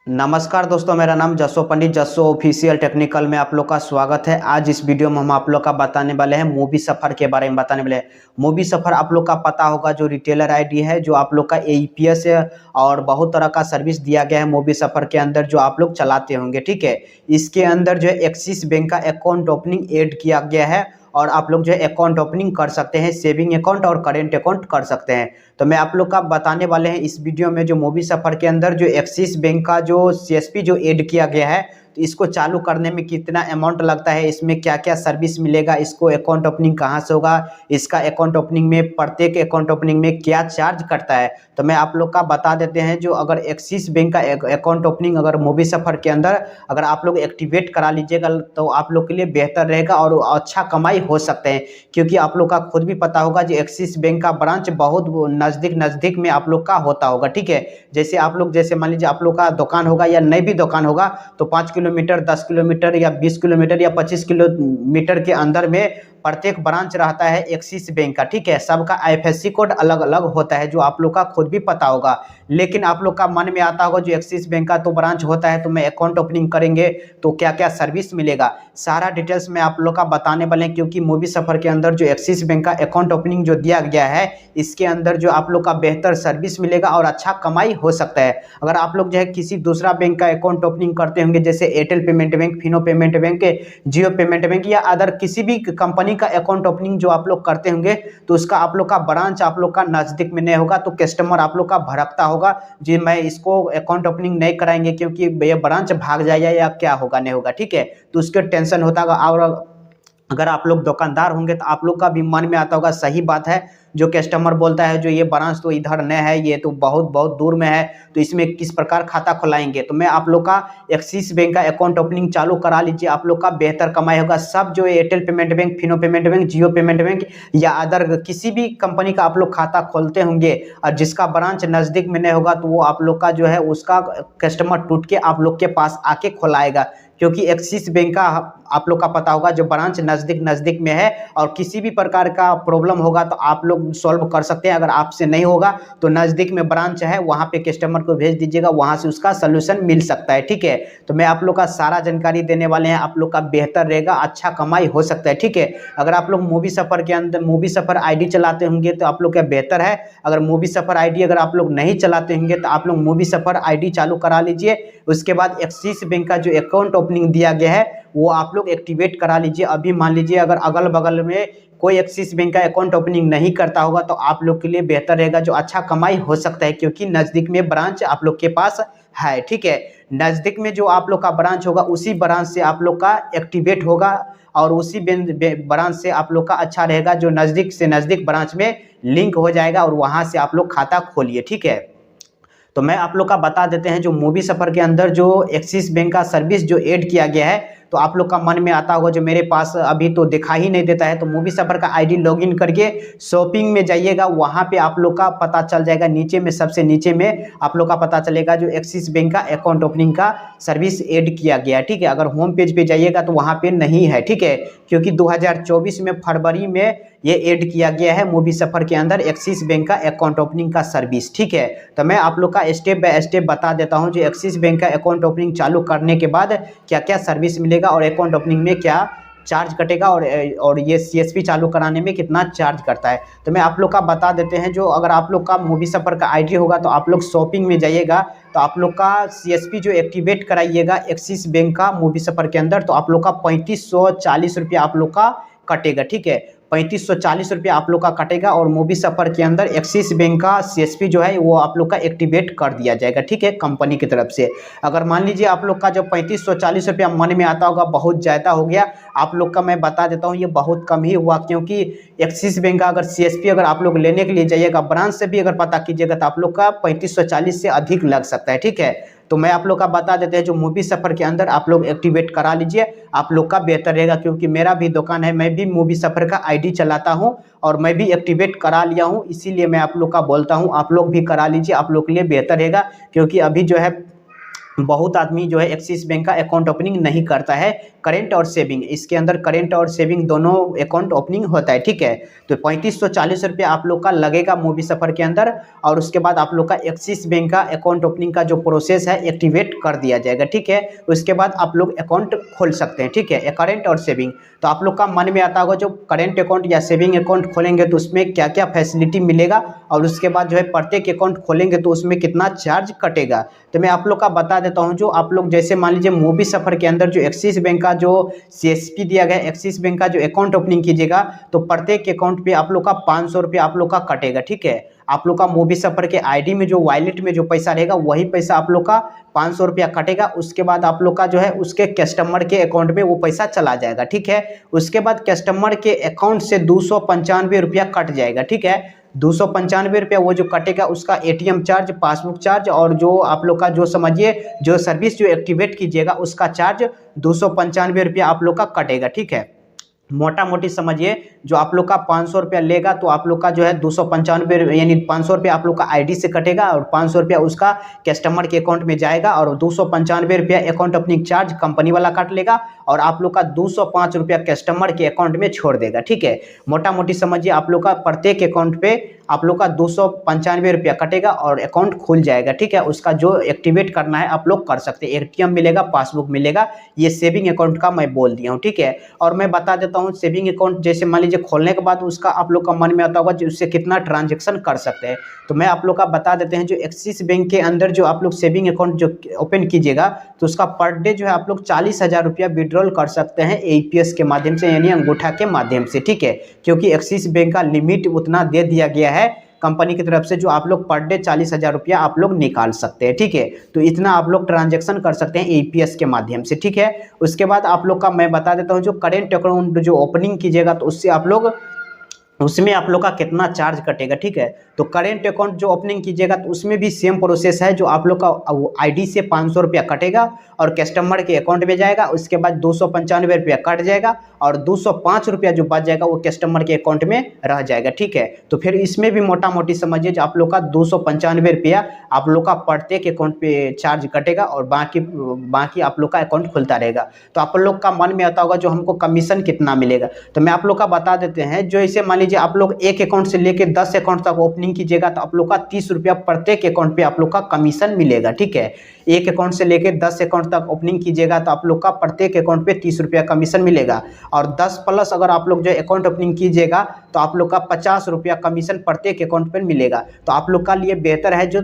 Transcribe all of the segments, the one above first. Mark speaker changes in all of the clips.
Speaker 1: नमस्कार दोस्तों, मेरा नाम जसो पंडित जसो ऑफिशियल टेक्निकल में आप लोग का स्वागत है। आज इस वीडियो में हम आप लोग का बताने वाले हैं मूवी सफ़र के बारे में बताने वाले हैं। मूवी सफ़र आप लोग का पता होगा, जो रिटेलर आईडी है, जो आप लोग का एईपीएस है और बहुत तरह का सर्विस दिया गया है मूवी सफ़र के अंदर, जो आप लोग चलाते होंगे। ठीक है, इसके अंदर जो है एक्सिस बैंक का अकाउंट ओपनिंग ऐड किया गया है और आप लोग जो है अकाउंट ओपनिंग कर सकते हैं, सेविंग अकाउंट और करेंट अकाउंट कर सकते हैं। तो मैं आप लोग का बताने वाले हैं इस वीडियो में, जो मूवी सफ़र के अंदर जो एक्सिस बैंक का जो सीएसपी जो ऐड किया गया है, तो इसको चालू करने में कितना अमाउंट लगता है, इसमें क्या क्या सर्विस मिलेगा, इसको अकाउंट ओपनिंग कहाँ से होगा, इसका अकाउंट ओपनिंग में प्रत्येक अकाउंट ओपनिंग में क्या चार्ज करता है, तो मैं आप लोग का बता देते हैं। जो अगर एक्सिस बैंक का अकाउंट ओपनिंग अगर मूवी सफ़र के अंदर अगर आप लोग एक्टिवेट करा लीजिएगा तो आप लोग के लिए बेहतर रहेगा और अच्छा कमाई हो सकते हैं। क्योंकि आप लोग का खुद भी पता होगा, जो एक्सिस बैंक का ब्रांच बहुत नज़दीक में आप लोग का होता होगा। ठीक है, जैसे आप लोग जैसे मान लीजिए आप लोग का दुकान होगा या नई भी दुकान होगा, तो 5 किलोमीटर, 10 किलोमीटर या 20 किलोमीटर या 25 किलोमीटर के अंदर में प्रत्येक ब्रांच रहता है एक्सिस बैंक का। ठीक है, सबका आईएफएससी कोड अलग अलग होता है, जो आप लोग का खुद भी पता होगा। लेकिन आप लोग का मन में आता होगा, जो एक्सिस बैंक का तो ब्रांच होता है, तो मैं अकाउंट ओपनिंग करेंगे तो क्या क्या सर्विस मिलेगा, सारा डिटेल्स में आप लोग का बताने वाले हैं। क्योंकि मूवी सफ़र के अंदर जो एक्सिस बैंक का अकाउंट ओपनिंग जो दिया गया है, इसके अंदर जो आप लोग का बेहतर सर्विस मिलेगा और अच्छा कमाई हो सकता है। अगर आप लोग जो है किसी दूसरा बैंक का अकाउंट ओपनिंग करते होंगे, जैसे Airtel payment bank, Fino payment bank, Jio payment bank या अदर किसी भी कंपनी का अकाउंट ओपनिंग जो आप लोग करते होंगे, तो उसका आप लोग का ब्रांच आप लोग का नज़दीक में नहीं होगा, तो कस्टमर आप लोग का भड़कता होगा जी, मैं इसको अकाउंट ओपनिंग नहीं कराएंगे क्योंकि ये ब्रांच भाग जाएगा या क्या होगा नहीं होगा। ठीक है, तो उसके टेंशन होता होगा। और अगर आप लोग दुकानदार होंगे तो आप लोग का भी मन में आता होगा, सही बात है, जो कस्टमर बोलता है जो ये ब्रांच तो इधर नहीं है, ये तो बहुत बहुत दूर में है, तो इसमें किस प्रकार खाता खुलाएंगे। तो मैं आप लोग का एक्सिस बैंक का अकाउंट ओपनिंग चालू करा लीजिए, आप लोग का बेहतर कमाई होगा। सब जो Airtel payment bank, Fino payment bank, Jio payment bank या अदर किसी भी कंपनी का आप लोग खाता खोलते होंगे और जिसका ब्रांच नज़दीक में नहीं होगा, तो वो आप लोग का जो है उसका कस्टमर टूट के आप लोग के पास आके खुलाएगा। क्योंकि एक्सिस बैंक का आप लोग का पता होगा, जो ब्रांच नज़दीक में है और किसी भी प्रकार का प्रॉब्लम होगा तो आप लोग सॉल्व कर सकते हैं। अगर आपसे नहीं होगा तो नज़दीक में ब्रांच है, वहाँ पे कस्टमर को भेज दीजिएगा, वहाँ से उसका सलूशन मिल सकता है। ठीक है, तो मैं आप लोग का सारा जानकारी देने वाले हैं, आप लोग का बेहतर रहेगा, अच्छा कमाई हो सकता है। ठीक है, अगर आप लोग मूवी सफ़र के अंदर मूवी सफ़र आईडी चलाते होंगे तो आप लोग का बेहतर है। अगर मूवी सफ़र आईडी अगर आप लोग नहीं चलाते होंगे तो आप लोग मूवी सफ़र आईडी चालू करा लीजिए। उसके बाद एक्सिस बैंक का जो अकाउंट ओपनिंग दिया गया है वो आप लोग एक्टिवेट करा लीजिए। अभी मान लीजिए अगर अगल बगल में कोई एक्सिस बैंक का अकाउंट ओपनिंग नहीं करता होगा, तो आप लोग के लिए बेहतर रहेगा, जो अच्छा कमाई हो सकता है। क्योंकि नज़दीक में ब्रांच आप लोग के पास है। ठीक है, नज़दीक में जो आप लोग का ब्रांच होगा, उसी ब्रांच से आप लोग का एक्टिवेट होगा और उसी ब्रांच से आप लोग का अच्छा रहेगा, जो नज़दीक से नज़दीक ब्रांच में लिंक हो जाएगा और वहाँ से आप लोग खाता खोलिए। ठीक है, तो मैं आप लोग का बता देते हैं, जो मूवी सफ़र के अंदर जो एक्सिस बैंक का सर्विस जो ऐड किया गया है, तो आप लोग का मन में आता होगा जो मेरे पास अभी तो दिखाई ही नहीं देता है, तो मूवी सफ़र का आईडी लॉगिन करके शॉपिंग में जाइएगा, वहाँ पे आप लोग का पता चल जाएगा। नीचे में सबसे नीचे में आप लोग का पता चलेगा जो एक्सिस बैंक का अकाउंट ओपनिंग का सर्विस ऐड किया गया है। ठीक है, अगर होम पेज पे जाइएगा तो वहाँ पे नहीं है। ठीक है, क्योंकि 2024 में फरवरी में ये ऐड किया गया है मूवी सफ़र के अंदर एक्सिस बैंक का अकाउंट ओपनिंग का सर्विस। ठीक है, तो मैं आप लोग का स्टेप बाय स्टेप बता देता हूँ, जो एक्सिस बैंक का अकाउंट ओपनिंग चालू करने के बाद क्या क्या सर्विस मिलेगा और अकाउंट ओपनिंग में क्या चार्ज कटेगा और ये सीएसपी चालू कराने में कितना चार्ज करता है। तो मैं आप लोग का बता देते हैं, जो अगर आप लोग का मूवी सफ़र का आईडी होगा तो आप लोग शॉपिंग में जाइएगा, तो आप लोग का सीएसपी जो एक्टिवेट कराइएगा एक्सिस बैंक का मूवी सफ़र के अंदर, तो आप लोग का 3540 रुपया आप लोग का कटेगा। ठीक है, 3540 रुपया आप लोग का कटेगा और मूवी सफ़र के अंदर एक्सिस बैंक का सीएसपी जो है वो आप लोग का एक्टिवेट कर दिया जाएगा। ठीक है, कंपनी की तरफ से। अगर मान लीजिए आप लोग का जो 3540 रुपया मन में आता होगा बहुत ज़्यादा हो गया, आप लोग का मैं बता देता हूँ ये बहुत कम ही हुआ। क्योंकि एक्सिस बैंक का अगर सीएसपी अगर आप लोग लेने के लिए जाइएगा, ब्रांच से भी अगर पता कीजिएगा, तो आप लोग का 3540 से अधिक लग सकता है। ठीक है, तो मैं आप लोग का बता देते हैं, जो मूवी सफ़र के अंदर आप लोग एक्टिवेट करा लीजिए, आप लोग का बेहतर रहेगा। क्योंकि मेरा भी दुकान है, मैं भी मूवी सफ़र का आईडी चलाता हूं और मैं भी एक्टिवेट करा लिया हूं, इसीलिए मैं आप लोग का बोलता हूं आप लोग भी करा लीजिए, आप लोग के लिए बेहतर रहेगा। क्योंकि अभी जो है बहुत आदमी जो है एक्सिस बैंक का अकाउंट ओपनिंग नहीं करता है, करेंट और सेविंग, इसके अंदर करेंट और सेविंग दोनों अकाउंट ओपनिंग होता है। ठीक है, तो 3540 रुपया आप लोग का लगेगा मूवी सफ़र के अंदर और उसके बाद आप लोग का एक्सिस बैंक का अकाउंट ओपनिंग का जो प्रोसेस है एक्टिवेट कर दिया जाएगा, ठीक है। उसके बाद आप लोग अकाउंट खोल सकते हैं, ठीक है, करेंट और सेविंग। तो आप लोग का मन में आता होगा जो करेंट अकाउंट या सेविंग अकाउंट खोलेंगे तो उसमें क्या क्या फैसिलिटी मिलेगा, और उसके बाद जो है प्रत्येक अकाउंट खोलेंगे तो उसमें कितना चार्ज कटेगा। तो मैं आप लोग का बता देता हूं, जो आप लोग जैसे मान लीजिए मूवी सफर के अंदर जो एक्सिस बैंक का जो CSP दिया गया, एक्सिस बैंक का जो अकाउंट ओपनिंग कीजिएगा तो प्रत्येक अकाउंट पे आप लोग का 500 रुपये आप लोग का कटेगा, ठीक है। आप लोग का मूवी सफर के आईडी में जो वॉलेट में जो पैसा रहेगा वही पैसा आप लोग का 500 रुपया कटेगा। उसके बाद आप लोग का जो है उसके कस्टमर के अकाउंट में वो पैसा चला जाएगा, ठीक है। उसके बाद कस्टमर के अकाउंट से 295 रुपया कट जाएगा, ठीक है। 295 रुपया वो जो कटेगा उसका ATM चार्ज, पासबुक चार्ज और जो आप लोग का जो समझिए जो सर्विस जो एक्टिवेट कीजिएगा उसका चार्ज 295 रुपया आप लोग का कटेगा, ठीक है। मोटा मोटी समझिए जो आप लोग का 500 रुपया लेगा तो आप लोग का जो है 295 यानी 500 रुपया आप लोग का आईडी से कटेगा और 500 रुपया उसका कस्टमर के अकाउंट में जाएगा और 295 रुपया अकाउंट ओपनिंग चार्ज कंपनी वाला काट लेगा और आप लोग का 205 रुपया कस्टमर के अकाउंट में छोड़ देगा, ठीक है। मोटा मोटी समझिए आप लोग का प्रत्येक अकाउंट पे आप लोग का 295 रुपया कटेगा और अकाउंट खुल जाएगा, ठीक है। उसका जो एक्टिवेट करना है आप लोग कर सकते हैं, ATM मिलेगा, पासबुक मिलेगा। ये सेविंग अकाउंट का मैं बोल दिया हूँ, ठीक है। और मैं बता देता हूँ सेविंग अकाउंट जैसे मान लीजिए खोलने के बाद उसका आप लोग का मन में आता होगा जो उससे कितना ट्रांजेक्शन कर सकते हैं। तो मैं आप लोग का बता देते हैं जो एक्सिस बैंक के अंदर जो आप लोग सेविंग अकाउंट जो ओपन कीजिएगा तो उसका पर डे जो है आप लोग 40,000 रुपया विड्रॉल कर सकते हैं APS के माध्यम से यानी अंगूठा के माध्यम से, ठीक है। क्योंकि एक्सिस बैंक का लिमिट उतना दे दिया गया है कंपनी की तरफ से जो आप लोग पर डे 40,000 रुपया आप लोग निकाल सकते हैं, ठीक है। तो इतना आप लोग ट्रांजैक्शन कर सकते हैं APS के माध्यम से, ठीक है। उसके बाद आप लोग का मैं बता देता हूँ जो करेंट अकाउंट जो ओपनिंग कीजिएगा तो उससे आप लोग उसमें आप लोग का कितना चार्ज कटेगा, ठीक है। तो करेंट अकाउंट जो ओपनिंग कीजिएगा तो उसमें भी सेम प्रोसेस है, जो आप लोग का आईडी से 500 रुपया कटेगा और कस्टमर के अकाउंट में जाएगा। उसके बाद 295 रुपया कट जाएगा और 205 रुपया जो बच जाएगा वो कस्टमर के अकाउंट में रह जाएगा, ठीक है। तो फिर इसमें भी मोटा मोटी समझिए जो आप लोग का 295 रुपया आप लोग का प्रत्येक अकाउंट पे चार्ज कटेगा और बाकी आप लोग का अकाउंट खुलता रहेगा। तो आप लोग का मन में आता होगा जो हमको कमीशन कितना मिलेगा, तो मैं आप लोग का बता देते हैं। जो इसे मान लीजिए आप लोग एक अकाउंट से लेके 10 अकाउंट तक ओपनिंग कीजिएगा तो आप लोग का 30 रुपया प्रत्येक अकाउंट पे आप लोग का कमीशन मिलेगा, ठीक है। एक अकाउंट से लेके 10 अकाउंट तक ओपनिंग कीजिएगा तो आप लोग का प्रत्येक अकाउंट पे 30 रुपया कमीशन मिलेगा और 10 प्लस अगर आप लोग जो अकाउंट ओपनिंग कीजिएगा तो आप लोग का 50 रुपया कमीशन प्रत्येक अकाउंट पर मिलेगा। तो आप लोग का लिए बेहतर है जो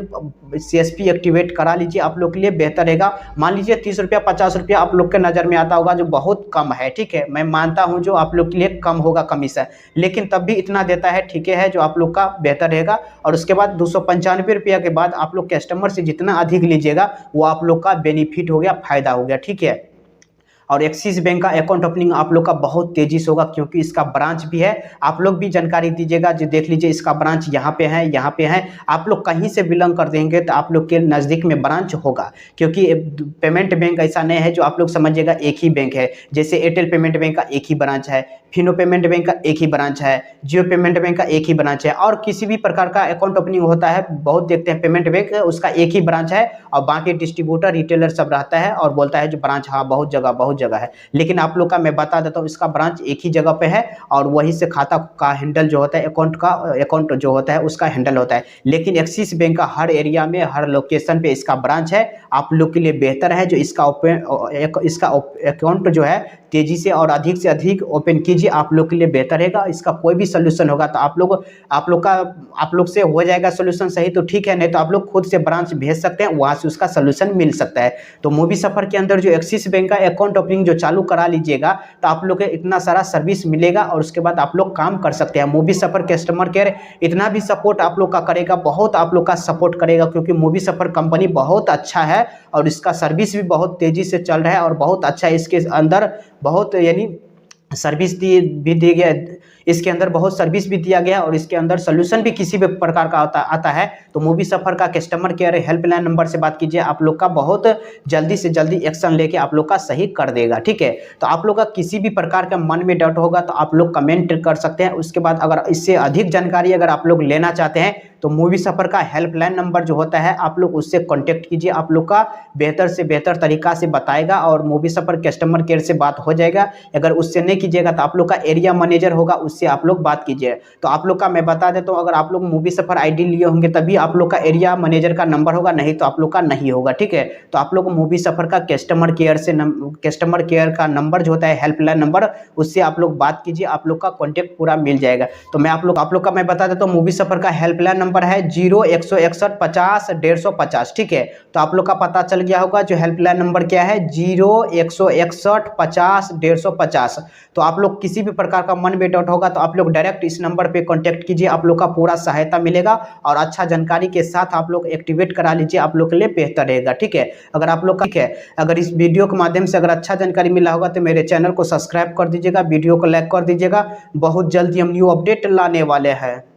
Speaker 1: CSP एक्टिवेट करा लीजिए, आप लोग के लिए बेहतर रहेगा। मान लीजिए 30 रुपया 50 रुपया आप लोग के नज़र में आता होगा जो बहुत कम है, ठीक है। मैं मानता हूँ जो आप लोग के लिए कम होगा कमीशन, लेकिन तब भी इतना देता है, ठीक है, जो आप लोग का बेहतर रहेगा। और उसके बाद 295 रुपया के बाद आप लोग कस्टमर से जितना अधिक लीजिएगा वो आप लोग का बेनिफिट हो गया, फायदा हो गया, ठीक है। और एक्सिस बैंक का अकाउंट ओपनिंग आप लोग का बहुत तेजी से होगा क्योंकि इसका ब्रांच भी है। आप लोग भी जानकारी दीजिएगा, जो देख लीजिए इसका ब्रांच यहाँ पे है, यहाँ पे है। आप लोग कहीं से बिलोंग कर देंगे तो आप लोग के नज़दीक में ब्रांच होगा, क्योंकि पेमेंट बैंक ऐसा नहीं है जो आप लोग समझिएगा एक ही बैंक है। जैसे एयरटेल पेमेंट बैंक का एक ही ब्रांच है, फिनो पेमेंट बैंक का एक ही ब्रांच है, जियो पेमेंट बैंक का एक ही ब्रांच है, और किसी भी प्रकार का अकाउंट ओपनिंग होता है बहुत देखते हैं पेमेंट बैंक उसका एक ही ब्रांच है और बाकी डिस्ट्रीब्यूटर रिटेलर सब रहता है और बोलता है जो ब्रांच हाँ बहुत जगह है। लेकिन आप लोग का मैं बता देता हूँ इसका ब्रांच एक ही जगह पे है और वहीं से खाता का हैंडल जो होता है अकाउंट जो होता है उसका हैंडल होता है। लेकिन एक्सिस बैंक का हर एरिया में हर लोकेशन पे इसका ब्रांच है। आप लोग के लिए बेहतर है जो इसका अकाउंट जो है तेजी से और अधिक से अधिक ओपन कीजिए, आप लोग के लिए बेहतर रहेगा। इसका कोई भी सोल्यूशन होगा तो आप लोग से हो जाएगा सोल्यूशन सही तो ठीक है, नहीं तो आप लोग खुद से ब्रांच भेज सकते हैं, वहाँ से उसका सोल्यूशन मिल सकता है। तो मूवी सफर के अंदर जो एक्सिस बैंक का अकाउंट ओपनिंग जो चालू करा लीजिएगा तो आप लोग को इतना सारा सर्विस मिलेगा और उसके बाद आप लोग काम कर सकते हैं। मूवी सफर कस्टमर केयर इतना भी सपोर्ट आप लोग का करेगा, बहुत आप लोग का सपोर्ट करेगा, क्योंकि मूवी सफर कंपनी बहुत अच्छा है और इसका सर्विस भी बहुत तेजी से चल रहा है और बहुत अच्छा है। इसके अंदर बहुत यानी सर्विस भी दी गया, इसके अंदर बहुत सर्विस भी दिया गया और इसके अंदर सोल्यूशन भी किसी भी प्रकार का आता है तो मूवी सफर का कस्टमर केयर हेल्पलाइन नंबर से बात कीजिए, आप लोग का बहुत जल्दी से जल्दी एक्शन लेके आप लोग का सही कर देगा, ठीक है। तो आप लोग का किसी भी प्रकार का मन में डाउट होगा तो आप लोग कमेंट कर सकते हैं। उसके बाद अगर इससे अधिक जानकारी अगर आप लोग लेना चाहते हैं तो मूवी सफ़र का हेल्पलाइन नंबर जो होता है आप लोग उससे कॉन्टेक्ट कीजिए, आप लोग का बेहतर से बेहतर तरीका से बताएगा और मूवी सफ़र कस्टमर केयर से बात हो जाएगा। अगर उससे नहीं कीजिएगा तो आप लोग का एरिया मैनेजर होगा, उससे आप लोग बात कीजिए। तो आप लोग का मैं बता देता हूँ, अगर आप लोग मूवी सफ़र आईडी लिए होंगे तभी आप लोग का एरिया मैनेजर का नंबर होगा, नहीं तो आप लोग का नहीं होगा, ठीक है। तो आप लोग मूवी सफ़र का कस्टमर केयर का नंबर जो होता है हेल्पलाइन नंबर, उससे आप लोग बात कीजिए, आप लोग का कॉन्टेक्ट पूरा मिल जाएगा। तो मैं आप लोग का मैं बता देता हूँ, मूवी सफ़र का हेल्पलाइन नंबर है 0161 50 150, ठीक है। तो आप लोग का पता चल गया होगा जो हेल्पलाइन नंबर क्या है, 0161 50 150। तो आप लोग किसी भी प्रकार का मन में डाउट होगा तो आप लोग डायरेक्ट इस नंबर पे कांटेक्ट कीजिए, आप लोग का पूरा सहायता मिलेगा और अच्छा जानकारी के साथ आप लोग एक्टिवेट करा लीजिए, आप लोग के लिए बेहतर रहेगा, ठीक है। अगर आप लोग का ठीक है, अगर इस वीडियो के माध्यम से अगर अच्छा जानकारी मिला होगा तो मेरे चैनल को सब्सक्राइब कर दीजिएगा, वीडियो को लाइक कर दीजिएगा। बहुत जल्दी हम न्यू अपडेट लाने वाले हैं।